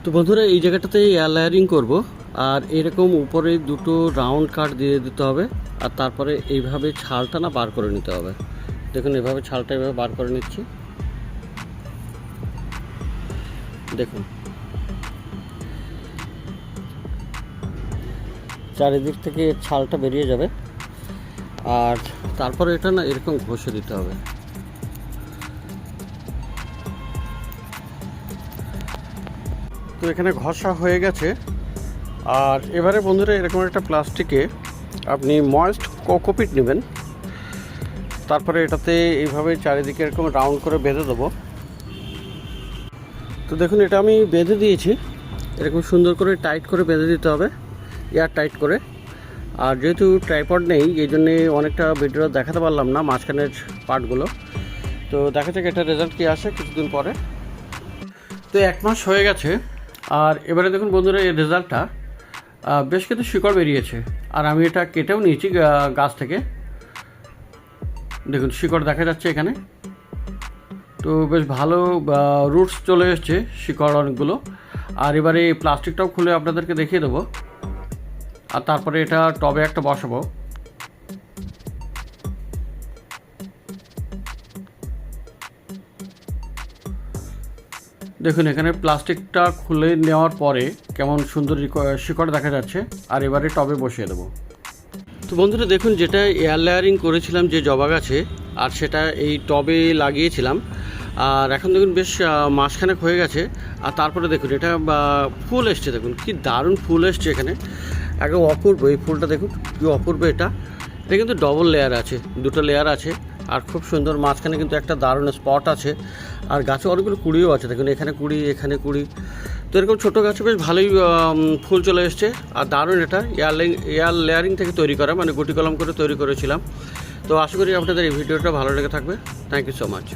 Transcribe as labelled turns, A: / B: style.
A: তো বন্ধুরা এই জায়গাটাতে এয়ার লেয়ারিং করব, আর এরকম উপরে দুটো রাউন্ড কাট দিয়ে দিতে হবে। আর তারপরে এইভাবে ছালটা না বার করে নিতে হবে। দেখুন এভাবে ছালটা এভাবে বার করে নিচ্ছি। দেখুন চারিদিক থেকে ছালটা বেরিয়ে যাবে, আর তারপরে এটা না এরকম ঘষে দিতে হবে। তো এখানে ঘষা হয়ে গেছে। আর এবারে বন্ধুরা এরকম একটা প্লাস্টিকে আপনি ময়েস্ট কোকোপিট নেবেন, তারপরে এটাতে এইভাবে চারিদিকে এরকম রাউন্ড করে বেঁধে দেবো। তো দেখুন এটা আমি বেঁধে দিয়েছি, এরকম সুন্দর করে টাইট করে বেঁধে দিতে হবে, এয়ার টাইট করে। আর যেহেতু ট্রাইপড নেই এই জন্যে অনেকটা ভিডিও দেখাতে পারলাম না মাঝখানের পার্টগুলো। তো দেখা যাক এটা রেজাল্ট কী আসে কিছুদিন পরে। তো 1 মাস হয়ে গেছে, আর এবারে দেখুন বন্ধুরা এই রেজাল্টটা বেশ কিছু শিকড় বেরিয়েছে। আর আমি এটা কেটেও নিয়েছি গাছ থেকে, দেখুন শিকড় দেখা যাচ্ছে এখানে। তো বেশ ভালো রুটস চলে এসছে শিকড় অনেকগুলো। আর এবারে এই প্লাস্টিকটাও খুলে আপনাদেরকে দেখিয়ে দেবো, আর তারপরে এটা টবে একটা বসাবো। দেখুন এখানে প্লাস্টিকটা খুলে নেওয়ার পরে কেমন সুন্দর শিকড় দেখা যাচ্ছে। আর এবারে টবে বসিয়ে দেবো। তো বন্ধুরা দেখুন যেটা এয়ার লেয়ারিং করেছিলাম যে জবা গাছে, আর সেটা এই টবে লাগিয়েছিলাম। আর এখন দেখুন বেশ মাসখানেক হয়ে গেছে। আর তারপরে দেখুন এটা ফুল এসছে, দেখুন কি দারুণ ফুল এসছে এখানে, একদম অপূর্ব। এই ফুলটা দেখুন কি অপূর্ব। এটা কিন্তু ডবল লেয়ার আছে, দুটো লেয়ার আছে। আর খুব সুন্দর মাঝখানে কিন্তু একটা দারুণ স্পট আছে। আর গাছে অনেকগুলো কুড়িও আছে, দেখুন এখানে কুড়ি, এখানে কুড়ি। তো এরকম ছোটো গাছে বেশ ভালোই ফুল চলে এসছে। আর দারুণ এটা এয়ার লেয়ারিং থেকে তৈরি করা, মানে গুটি কলম করে তৈরি করেছিলাম। তো আশা করি আপনাদের এই ভিডিওটা ভালো লেগে থাকবে। Thank you so much.